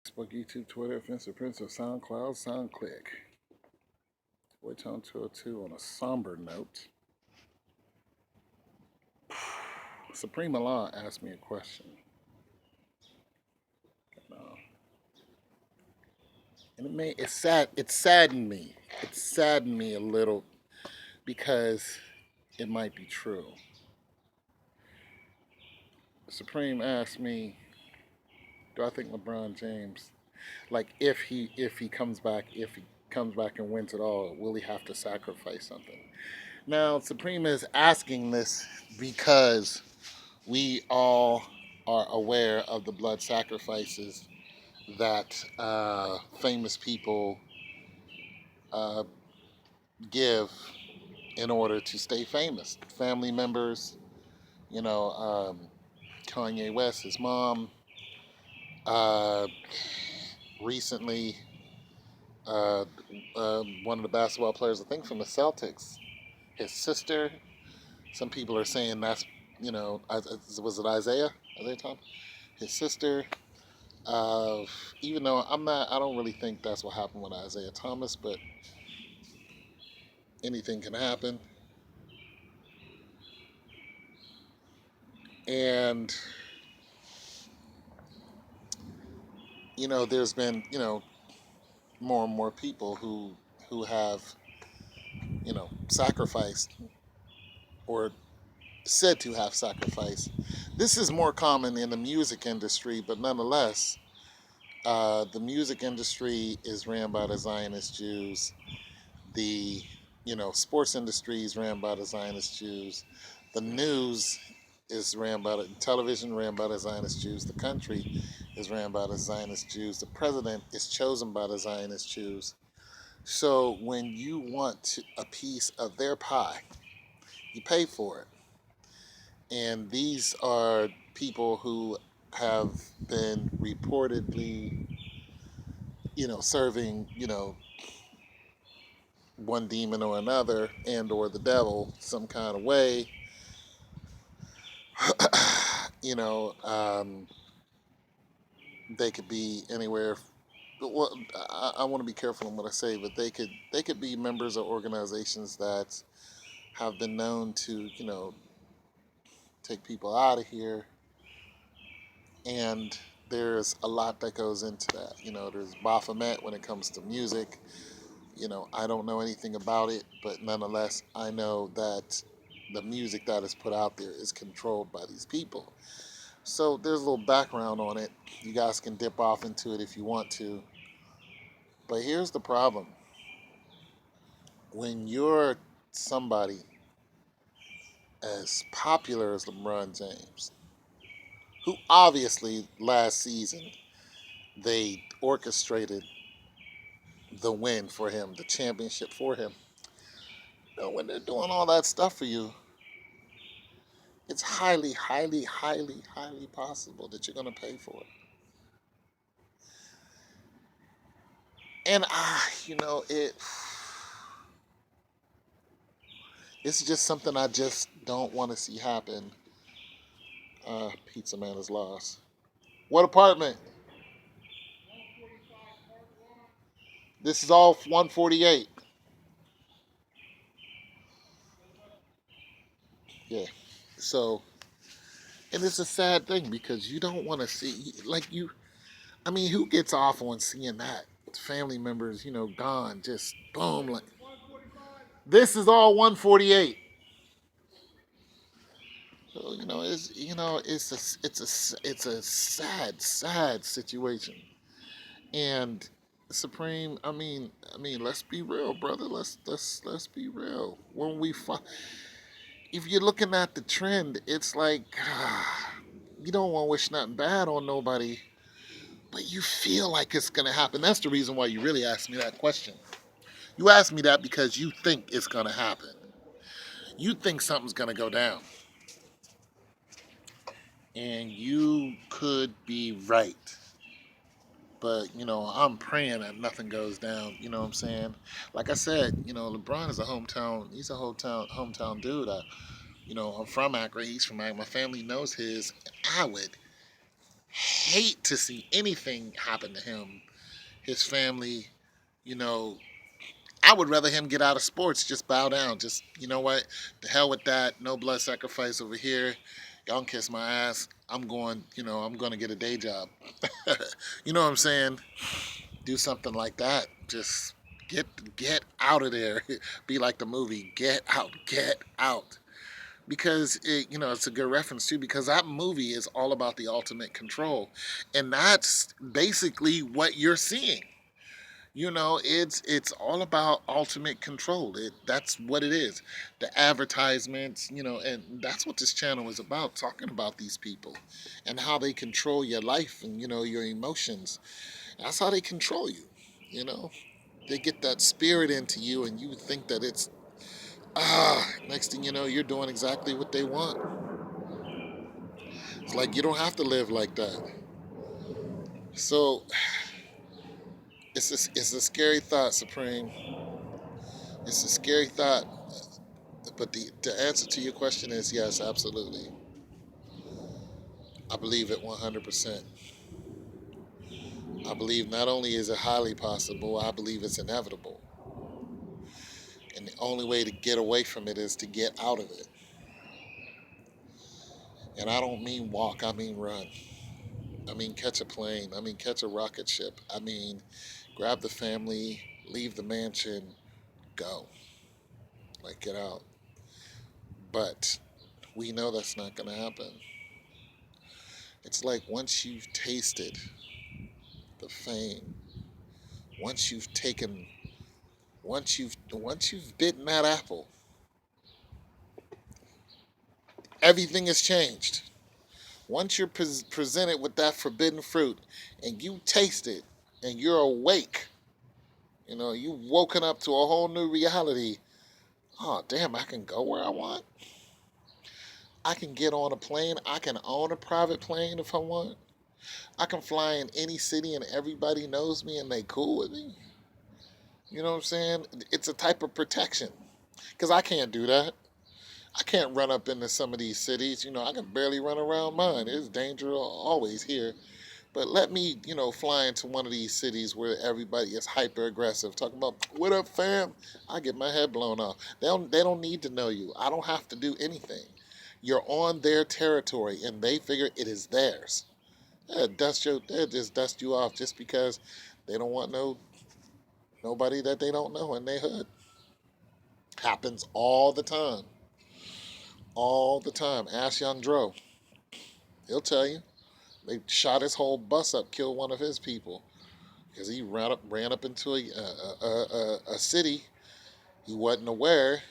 Facebook, YouTube, Twitter, Offensive Prince of SoundCloud, SoundClick. Waytone 202 on a somber note. Supreme Allah asked me a question. Uh, and it saddened me. It saddened me a little because it might be true. Supreme asked me, do I think LeBron James, like if he comes back and wins it all, will he have to sacrifice something? Now, Supreme is asking this because we all are aware of the blood sacrifices that famous people uh, give in order to stay famous. Family members, you know, Kanye West, his mom, uh, recently, uh, one of the basketball players, I think from the Celtics, his sister. Some people are saying that's, was it Isaiah? Isaiah Thomas? His sister. Uh, Even though I don't really think that's what happened with Isaiah Thomas, but anything can happen. And there's been more and more people who have sacrificed or said to have sacrificed. This is more common in the music industry, but nonetheless, the music industry is ran by the Zionist Jews. The sports industry is ran by the Zionist Jews. The news is ran by the television ran by the Zionist Jews. The country is ran by the Zionist Jews. The president is chosen by the Zionist Jews. So when you want a piece of their pie, you pay for it. And these are people who have been reportedly, serving, one demon or another and or the devil some kind of way. you know, um, they could be anywhere. Well, I want to be careful in what I say, but they could be members of organizations that have been known to take people out of here, and there's a lot that goes into that. There's Baphomet when it comes to music. I don't know anything about it, but nonetheless, I know that the music that is put out there is controlled by these people. So there's a little background on it. You guys can dip off into it if you want to. But here's the problem. When you're somebody as popular as LeBron James, who obviously last season they orchestrated the win for him, the championship for him. When they're doing all that stuff for you, it's highly, highly, highly, highly possible that you're going to pay for it. And it's just something I just don't want to see happen. Pizza Man is lost. What apartment? This is all 148. Yeah. So, and it's a sad thing because you don't want to see, like you, I mean, who gets off on seeing that? Family members, gone, just boom. Like, this is all 148. So, it's a sad situation. And Supreme, let's be real, brother. Let's be real. If you're looking at the trend, it's like you don't want to wish nothing bad on nobody, but you feel like it's gonna happen. That's the reason why you really asked me that question. You asked me that because you think it's gonna happen. You think something's gonna go down, and you could be right. But I'm praying that nothing goes down. You know what I'm saying? Like I said, LeBron is a hometown. He's a hometown dude. I'm from Akron. He's from Akron. My family knows his. I would hate to see anything happen to him, his family. You know, I would rather him get out of sports, just bow down. Just, you know what? The hell with that. No blood sacrifice over here. Y'all can kiss my ass. I'm going, I'm going to get a day job. You know what I'm saying? Do something like that. Just get out of there. Be like the movie, get out. Because it's a good reference too. Because that movie is all about the ultimate control, and that's basically what you're seeing. It's all about ultimate control. That's what it is. The advertisements, and that's what this channel is about, talking about these people and how they control your life and your emotions. That's how they control you. You know, they get that spirit into you, and you think that it's next thing you know, you're doing exactly what they want. It's like you don't have to live like that. So it's a scary thought, Supreme. It's a scary thought. But the answer to your question is yes, absolutely. I believe it 100%. I believe not only is it highly possible, I believe it's inevitable. And the only way to get away from it is to get out of it. And I don't mean walk, I mean run. I mean catch a plane. I mean catch a rocket ship. I mean grab the family, leave the mansion, go. Like get out. But we know that's not going to happen. It's like the fame, once you've taken once you've bitten that apple, everything has changed. Once you're presented with that forbidden fruit and you taste it and you're awake, you've woken up to a whole new reality. Oh, damn, I can go where I want. I can get on a plane. I can own a private plane if I want. I can fly in any city and everybody knows me and they cool with me. You know what I'm saying? It's a type of protection. Because I can't do that. I can't run up into some of these cities. I can barely run around mine. There's danger always here. But let me, fly into one of these cities where everybody is hyper aggressive, talking about what up, fam. I get my head blown off. They don't need to know you. I don't have to do anything. You're on their territory, and they figure it is theirs. They'll just dust you off just because they don't want nobody that they don't know in their hood. Happens all the time. All the time. Ask Young Dro. He'll tell you. They shot his whole bus up, killed one of his people because he ran up into a city. He wasn't aware,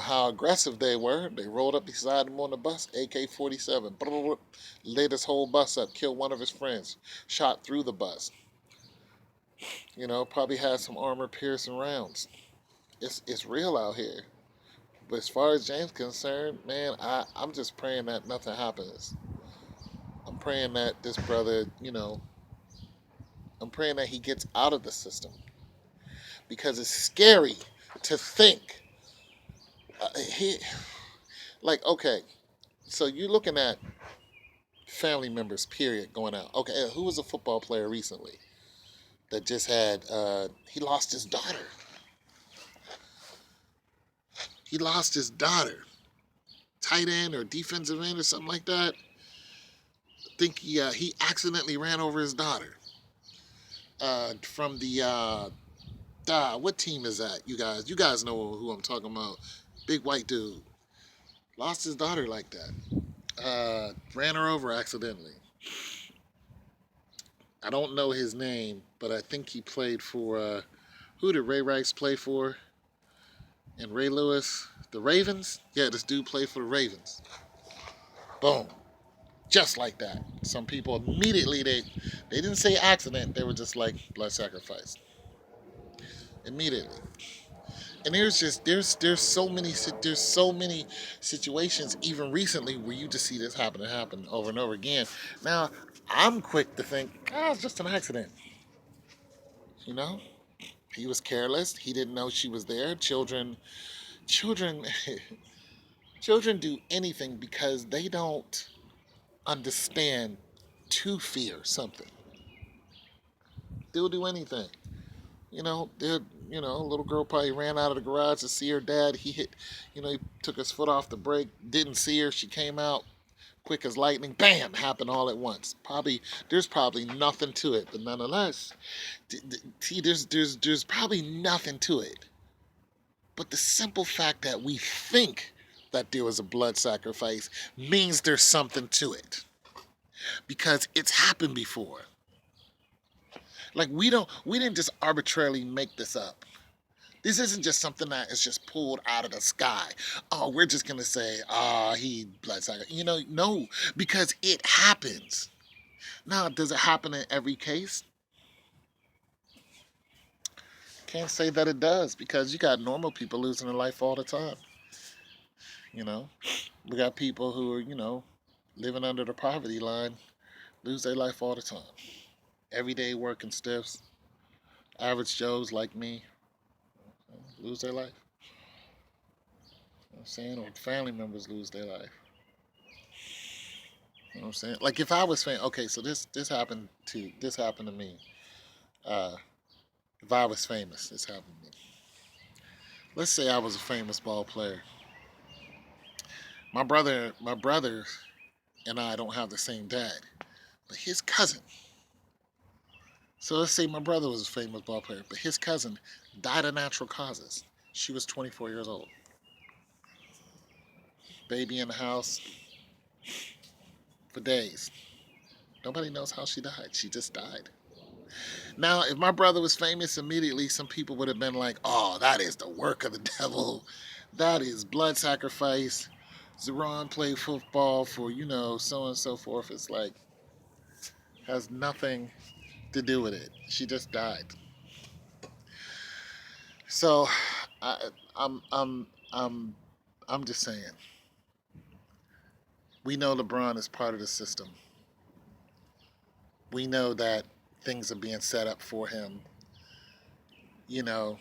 how aggressive they were. They rolled up beside him on the bus, AK-47, lit his whole bus up, killed one of his friends, shot through the bus. Probably had some armor piercing rounds. It's real out here. But as far as James concerned, man, I'm just praying that nothing happens. I'm praying that this brother, I'm praying that he gets out of the system because it's scary to think. He, like, okay, so you're looking at family members, period, going out. Okay, who was a football player recently that just had, he lost his daughter. He lost his daughter. Tight end or defensive end or something like that. I think he accidentally ran over his daughter. From the what team is that? You guys know who I'm talking about. Big white dude lost his daughter like that. Ran her over accidentally. I don't know his name, but I think he played for who did Ray Rice play for? And Ray Lewis, the Ravens. Yeah, this dude played for the Ravens. Boom, just like that. Some people immediately they didn't say accident. They were just like blood sacrifice immediately. And there's so many situations even recently where you just see this happen over and over again. Now I'm quick to think, it's just an accident. You know, he was careless. He didn't know she was there. Children, children do anything because they don't understand to fear something. They'll do anything. A little girl probably ran out of the garage to see her dad. He took his foot off the brake, didn't see her. She came out quick as lightning. Bam! Happened all at once. There's probably nothing to it, but nonetheless, see, there's probably nothing to it. But the simple fact that we think that there was a blood sacrifice means there's something to it because it's happened before. Like we didn't just arbitrarily make this up. This isn't just something that is just pulled out of the sky. Oh, we're just gonna say, he blood sacrifice. No, because it happens. Now, does it happen in every case? Can't say that it does because you got normal people losing their life all the time. You know, we got people who are, living under the poverty line, lose their life all the time. Everyday working stiffs, average Joes like me, lose their life. You know what I'm saying? Or family members lose their life. You know what I'm saying? Like if I was famous, okay, so this happened to me. Uh, if I was famous, this happened to me. Let's say I was a famous ball player. My brother and I don't have the same dad, but his cousin. So let's say my brother was a famous ball player, but his cousin died of natural causes. She was 24 years old. Baby in the house for days. Nobody knows how she died. She just died. Now, if my brother was famous, immediately some people would have been like, oh, that is the work of the devil. That is blood sacrifice. Zeron played football for, so on and so forth. It's like, has nothing to do with it. She just died. So, I, I'm, I'm, I'm, I'm just saying. We know LeBron is part of the system. We know that things are being set up for him. You know,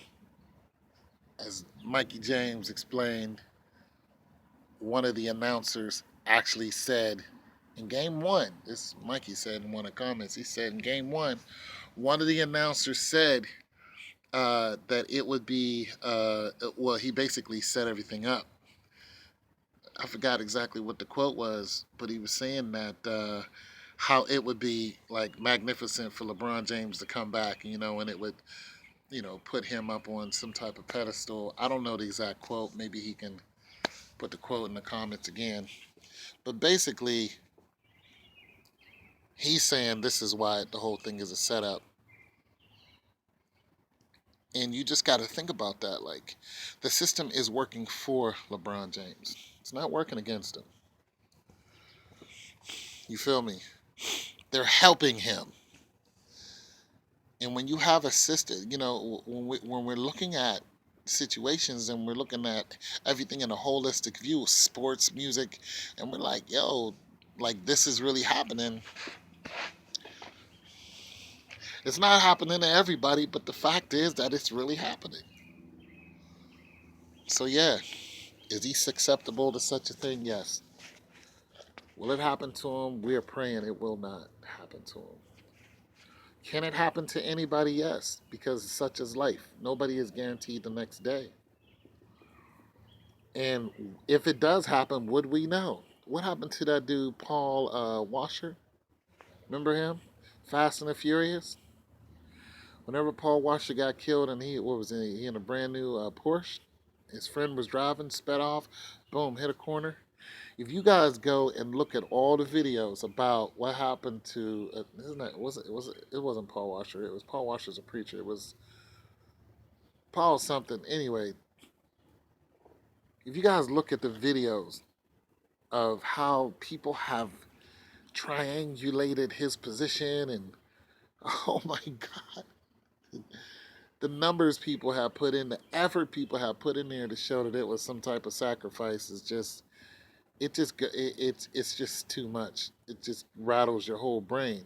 as Mikey James explained, one of the announcers actually said in game one, this Mikey said in one of the comments, he said in game one of the announcers said that it would be, well, he basically set everything up. I forgot exactly what the quote was, but he was saying that how it would be like magnificent for LeBron James to come back, and it would, put him up on some type of pedestal. I don't know the exact quote. Maybe he can put the quote in the comments again. But basically, he's saying this is why the whole thing is a setup. And you just got to think about that. Like, the system is working for LeBron James. It's not working against him. You feel me? They're helping him. And when you have a system, when we're looking at situations and we're looking at everything in a holistic view, sports, music, and we're like, yo, like this is really happening. It's not happening to everybody, but the fact is that it's really happening. So yeah, is he susceptible to such a thing? Yes. Will it happen to him? We're praying it will not happen to him. Can it happen to anybody? Yes, because such is life. Nobody is guaranteed the next day. And if it does happen, would we know? What happened to that dude, Paul Washer? Remember him? Fast and the Furious? Whenever Paul Washer got killed and he in a brand new Porsche? His friend was driving, sped off, boom, hit a corner. If you guys go and look at all the videos about what happened to, it wasn't Paul Washer. It was Paul Washer's a preacher. It was Paul something. Anyway, if you guys look at the videos of how people have triangulated his position and oh my god, the numbers people have put in, the effort people have put in there to show that it was some type of sacrifice is just it's just too much. It just rattles your whole brain.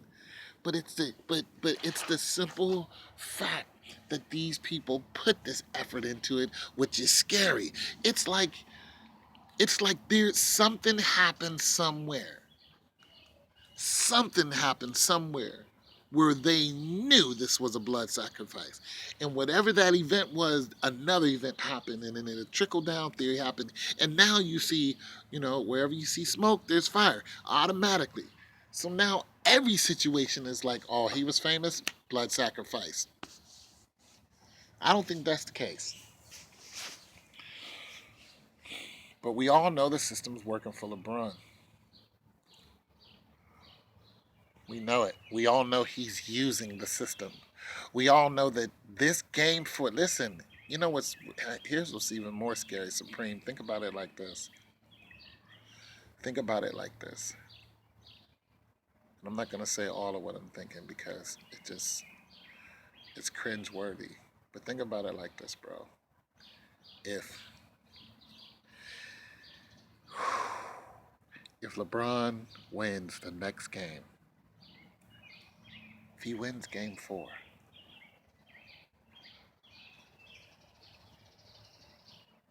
But it's the simple fact that these people put this effort into it, which is scary. It's like there's something happened somewhere Something happened somewhere where they knew this was a blood sacrifice. And whatever that event was, another event happened, and then a trickle down theory happened. And now you see, wherever you see smoke, there's fire automatically. So now every situation is like, oh, he was famous, blood sacrifice. I don't think that's the case. But we all know the system's working for LeBron. We know it. We all know he's using the system. We all know that this game for listen, here's what's even more scary, Supreme. Think about it like this. Think about it like this. And I'm not gonna say all of what I'm thinking because it's cringe worthy. But think about it like this, bro. If if LeBron wins the next game, if he wins game 4,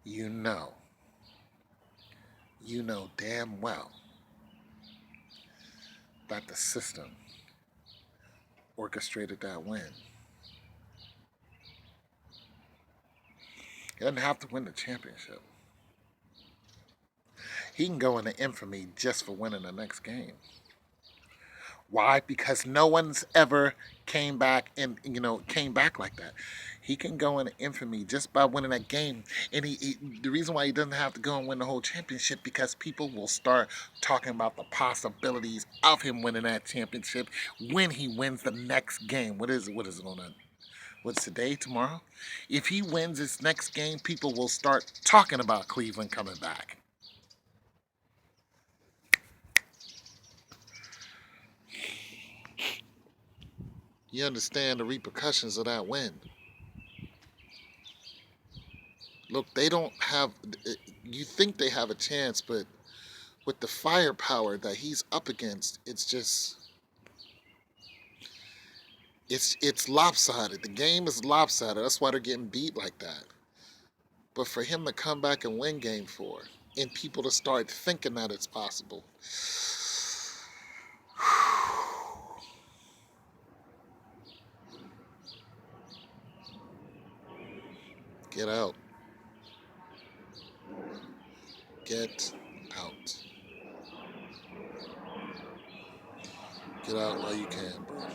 you know, you know damn well that the system orchestrated that win. He doesn't have to win the championship. He can go into infamy just for winning the next game. Why? Because no one's ever came back like that. He can go into infamy just by winning that game, and the reason why he doesn't have to go and win the whole championship because people will start talking about the possibilities of him winning that championship when he wins the next game. What is it? What is it on that? What's today? Tomorrow? If he wins this next game, people will start talking about Cleveland coming back. You understand the repercussions of that win. Look, they don't have. You think they have a chance, but with the firepower that he's up against, it's lopsided. The game is lopsided. That's why they're getting beat like that. But for him to come back and win game 4, and people to start thinking that it's possible, get out. Get out. Get out while you can, bro.